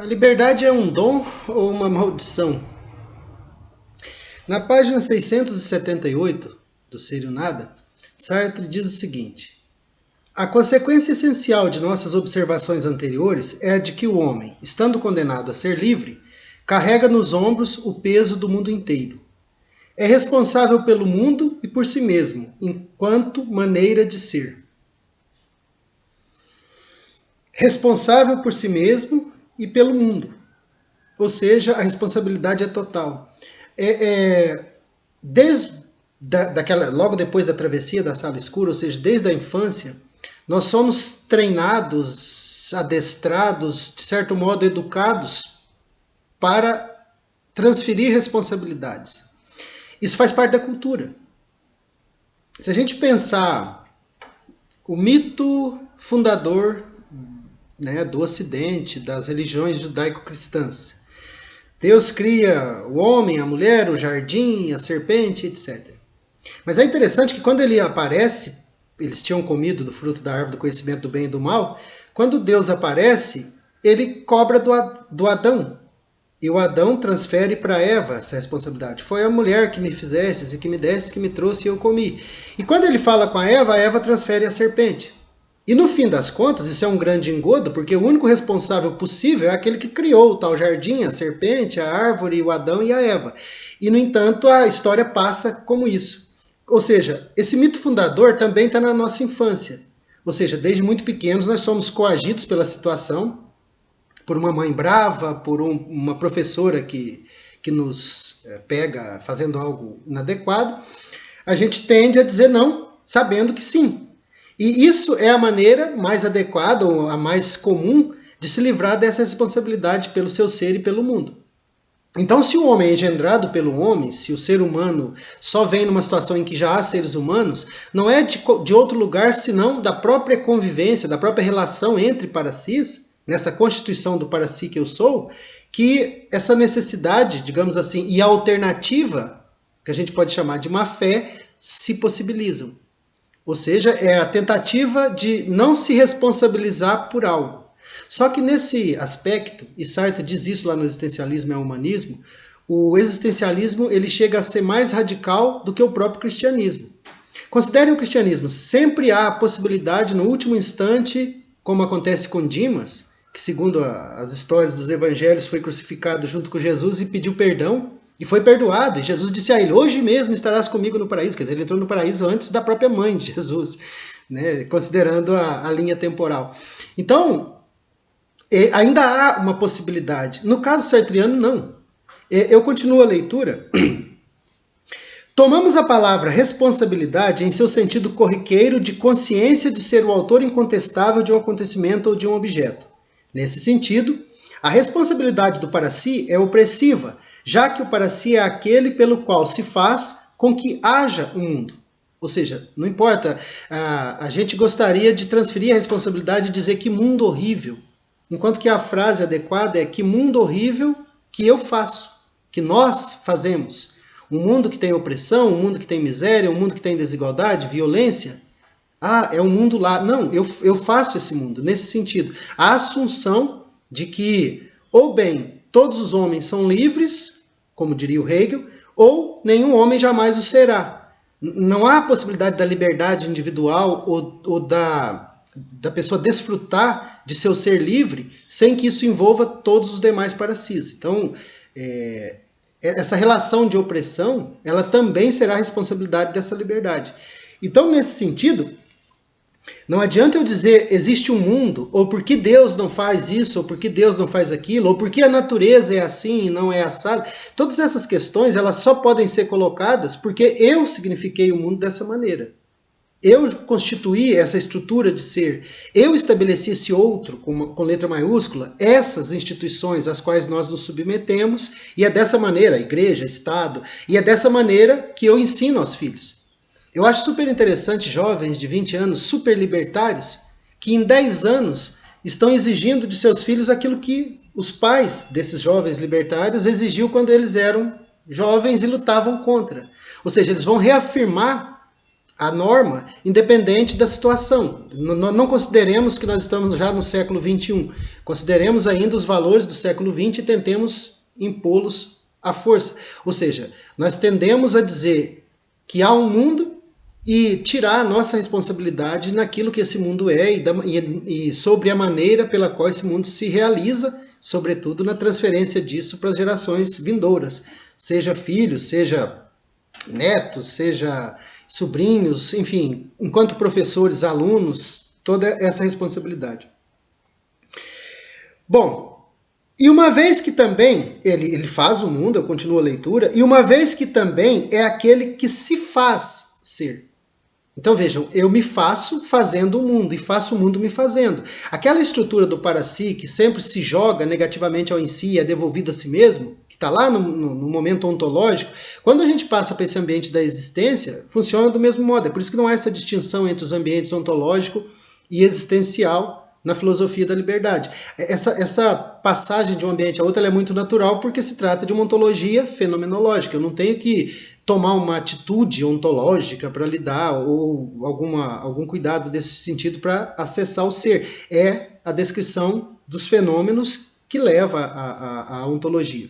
A liberdade é um dom ou uma maldição? Na página 678 do Ser e o Nada, Sartre diz o seguinte: a consequência essencial de nossas observações anteriores é a de que o homem, estando condenado a ser livre, carrega nos ombros o peso do mundo inteiro. É responsável pelo mundo e por si mesmo, enquanto maneira de ser. Responsável por si mesmo e pelo mundo. Ou seja, a responsabilidade é total. Logo depois da travessia da sala escura, ou seja, desde a infância, nós somos treinados, adestrados, de certo modo educados para transferir responsabilidades. Isso faz parte da cultura. Se a gente pensar o mito fundador, né, do Ocidente, das religiões judaico-cristãs, Deus cria o homem, a mulher, o jardim, a serpente, etc. Mas é interessante que quando ele aparece, eles tinham comido do fruto da árvore do conhecimento do bem e do mal, quando Deus aparece, ele cobra do Adão. E o Adão transfere para Eva essa responsabilidade. Foi a mulher que me fizesse, e que me desse, que me trouxe e eu comi. E quando ele fala com a Eva transfere a serpente. E no fim das contas, isso é um grande engodo, porque o único responsável possível é aquele que criou o tal jardim, a serpente, a árvore, o Adão e a Eva. E, no entanto, a história passa como isso. Ou seja, esse mito fundador também está na nossa infância. Ou seja, desde muito pequenos nós somos coagidos pela situação, por uma mãe brava, por uma professora que nos pega fazendo algo inadequado. A gente tende a dizer não, sabendo que sim. E isso é a maneira mais adequada, ou a mais comum, de se livrar dessa responsabilidade pelo seu ser e pelo mundo. Então, se o homem é engendrado pelo homem, se o ser humano só vem numa situação em que já há seres humanos, não é de outro lugar senão da própria convivência, da própria relação entre para-sis, nessa constituição do para-si que eu sou, que essa necessidade, digamos assim, e a alternativa, que a gente pode chamar de má-fé, se possibilizam. Ou seja, é a tentativa de não se responsabilizar por algo. Só que nesse aspecto, e Sartre diz isso lá no Existencialismo e Humanismo, o existencialismo ele chega a ser mais radical do que o próprio cristianismo. Considerem o cristianismo, sempre há a possibilidade, no último instante, como acontece com Dimas, que segundo as histórias dos evangelhos foi crucificado junto com Jesus e pediu perdão, e foi perdoado, e Jesus disse a ele, hoje mesmo estarás comigo no paraíso. Quer dizer, ele entrou no paraíso antes da própria mãe de Jesus, né? Considerando a linha temporal. Então, ainda há uma possibilidade. No caso sartriano, não. Eu continuo a leitura. Tomamos a palavra responsabilidade em seu sentido corriqueiro de consciência de ser o autor incontestável de um acontecimento ou de um objeto. Nesse sentido, a responsabilidade do para-si é opressiva, já que o para-si é aquele pelo qual se faz com que haja o mundo. Ou seja, não importa, a gente gostaria de transferir a responsabilidade e dizer que mundo horrível, enquanto que a frase adequada é que mundo horrível que eu faço, que nós fazemos. Um mundo que tem opressão, um mundo que tem miséria, um mundo que tem desigualdade, violência. É um mundo lá. Não, eu faço esse mundo, nesse sentido. A assunção de que, ou bem, todos os homens são livres, como diria o Hegel, ou nenhum homem jamais o será. Não há a possibilidade da liberdade individual ou da pessoa desfrutar de seu ser livre sem que isso envolva todos os demais para-si. Então, essa relação de opressão, ela também será a responsabilidade dessa liberdade. Então, nesse sentido, não adianta eu dizer existe um mundo, ou por que Deus não faz isso, ou por que Deus não faz aquilo, ou por que a natureza é assim e não é assada. Todas essas questões elas só podem ser colocadas porque eu signifiquei o mundo dessa maneira. Eu constituí essa estrutura de ser. Eu estabeleci esse outro, com letra maiúscula, essas instituições às quais nós nos submetemos, e é dessa maneira, igreja, Estado, e é dessa maneira que eu ensino aos filhos. Eu acho super interessante jovens de 20 anos, super libertários, que em 10 anos estão exigindo de seus filhos aquilo que os pais desses jovens libertários exigiam quando eles eram jovens e lutavam contra. Ou seja, eles vão reafirmar a norma, independente da situação. Não consideremos que nós estamos já no século XXI. Consideremos ainda os valores do século XX e tentemos impô-los à força. Ou seja, nós tendemos a dizer que há um mundo e tirar a nossa responsabilidade naquilo que esse mundo é e sobre a maneira pela qual esse mundo se realiza, sobretudo na transferência disso para as gerações vindouras. Seja filhos, seja netos, seja sobrinhos, enfim, enquanto professores, alunos, toda essa responsabilidade. Bom, e uma vez que também ele faz o mundo, eu continuo a leitura, e uma vez que também é aquele que se faz ser. Então vejam, eu me faço fazendo o mundo e faço o mundo me fazendo. Aquela estrutura do para si, que sempre se joga negativamente ao em si e é devolvido a si mesmo, que está lá no momento ontológico, quando a gente passa para esse ambiente da existência, funciona do mesmo modo. É por isso que não há essa distinção entre os ambientes ontológico e existencial na filosofia da liberdade. Essa passagem de um ambiente a outro ela é muito natural porque se trata de uma ontologia fenomenológica. Eu não tenho que tomar uma atitude ontológica para lidar ou algum cuidado desse sentido para acessar o ser. É a descrição dos fenômenos que leva à ontologia.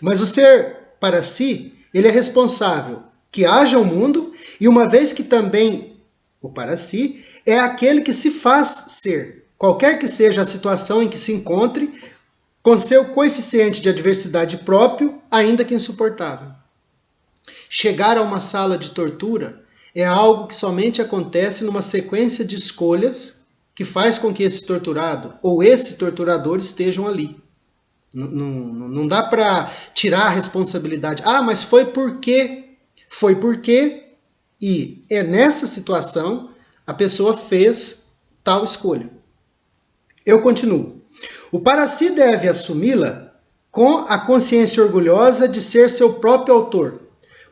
Mas o ser para si, ele é responsável que haja um mundo e uma vez que também o para si é aquele que se faz ser, qualquer que seja a situação em que se encontre, com seu coeficiente de adversidade próprio, ainda que insuportável. Chegar a uma sala de tortura é algo que somente acontece numa sequência de escolhas que faz com que esse torturado ou esse torturador estejam ali. Não dá para tirar a responsabilidade. Ah, mas foi porque. Foi porque, e é nessa situação, a pessoa fez tal escolha. Eu continuo. O para si deve assumi-la com a consciência orgulhosa de ser seu próprio autor,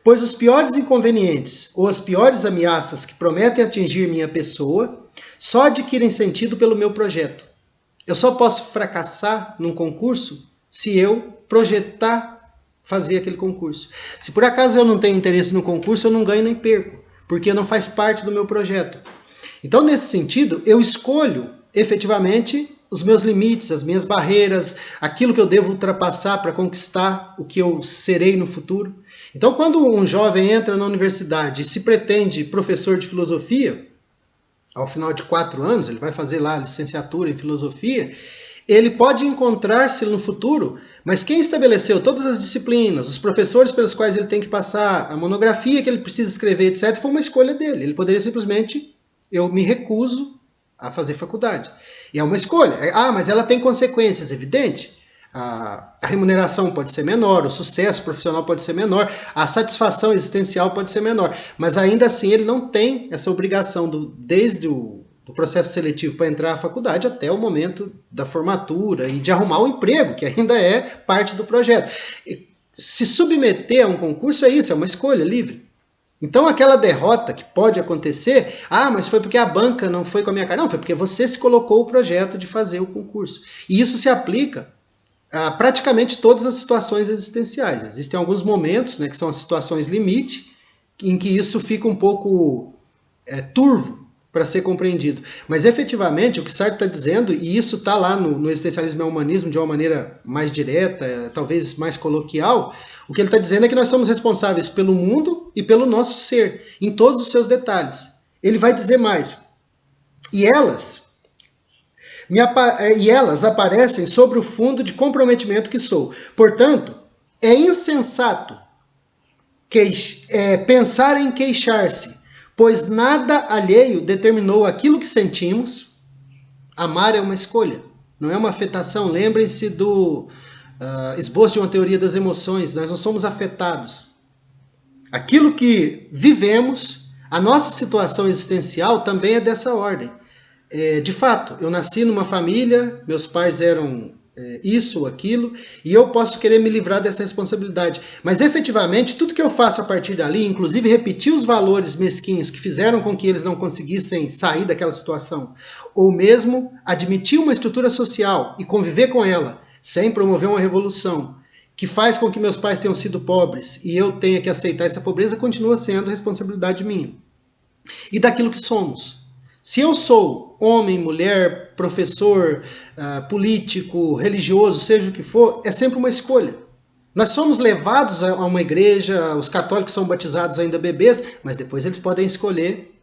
pois os piores inconvenientes ou as piores ameaças que prometem atingir minha pessoa só adquirem sentido pelo meu projeto. Eu só posso fracassar num concurso se eu projetar fazer aquele concurso. Se por acaso eu não tenho interesse no concurso, eu não ganho nem perco, porque não faz parte do meu projeto. Então, nesse sentido, eu escolho efetivamente os meus limites, as minhas barreiras, aquilo que eu devo ultrapassar para conquistar o que eu serei no futuro. Então, quando um jovem entra na universidade e se pretende professor de filosofia, ao final de 4 anos, ele vai fazer lá a licenciatura em filosofia, ele pode encontrar-se no futuro, mas quem estabeleceu todas as disciplinas, os professores pelos quais ele tem que passar, a monografia que ele precisa escrever, etc., foi uma escolha dele. Ele poderia simplesmente, eu me recuso a fazer faculdade. E é uma escolha. Ah, mas ela tem consequências, evidente. A remuneração pode ser menor, o sucesso profissional pode ser menor, a satisfação existencial pode ser menor. Mas ainda assim ele não tem essa obrigação desde o processo seletivo para entrar na faculdade até o momento da formatura e de arrumar um emprego, que ainda é parte do projeto. E se submeter a um concurso é isso, é uma escolha livre. Então aquela derrota que pode acontecer, mas foi porque a banca não foi com a minha cara. Não, foi porque você se colocou o projeto de fazer o concurso. E isso se aplica a praticamente todas as situações existenciais. Existem alguns momentos, né, que são as situações limite, em que isso fica um pouco turvo para ser compreendido. Mas efetivamente o que Sartre está dizendo, e isso está lá no Existencialismo e Humanismo de uma maneira mais direta, talvez mais coloquial, o que ele está dizendo é que nós somos responsáveis pelo mundo e pelo nosso ser, em todos os seus detalhes. Ele vai dizer mais. E elas aparecem sobre o fundo de comprometimento que sou. Portanto, é insensato pensar em queixar-se, pois nada alheio determinou aquilo que sentimos. Amar é uma escolha, não é uma afetação. Lembrem-se do esboço de uma teoria das emoções. Nós não somos afetados. Aquilo que vivemos, a nossa situação existencial também é dessa ordem. De fato, eu nasci numa família, meus pais eram isso ou aquilo, e eu posso querer me livrar dessa responsabilidade. Mas efetivamente, tudo que eu faço a partir dali, inclusive repetir os valores mesquinhos que fizeram com que eles não conseguissem sair daquela situação, ou mesmo admitir uma estrutura social e conviver com ela, sem promover uma revolução, que faz com que meus pais tenham sido pobres e eu tenha que aceitar essa pobreza, continua sendo responsabilidade minha. E daquilo que somos. Se eu sou homem, mulher, professor, político, religioso, seja o que for, é sempre uma escolha. Nós somos levados a uma igreja, os católicos são batizados ainda bebês, mas depois eles podem escolher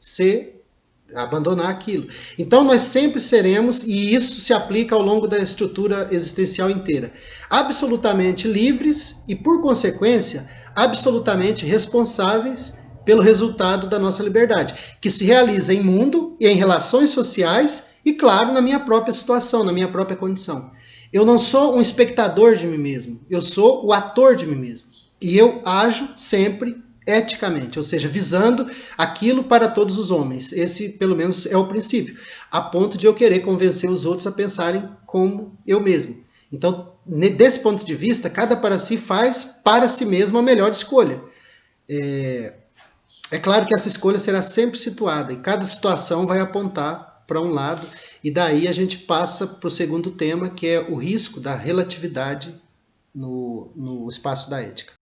abandonar aquilo. Então nós sempre seremos, e isso se aplica ao longo da estrutura existencial inteira, absolutamente livres e, por consequência, absolutamente responsáveis pelo resultado da nossa liberdade, que se realiza em mundo e em relações sociais e, claro, na minha própria situação, na minha própria condição. Eu não sou um espectador de mim mesmo, eu sou o ator de mim mesmo. E eu ajo sempre eticamente, ou seja, visando aquilo para todos os homens. Esse, pelo menos, é o princípio, a ponto de eu querer convencer os outros a pensarem como eu mesmo. Então, desse ponto de vista, cada para si faz para si mesmo a melhor escolha. É claro que essa escolha será sempre situada e cada situação vai apontar para um lado, e daí a gente passa para o segundo tema, que é o risco da relatividade no espaço da ética.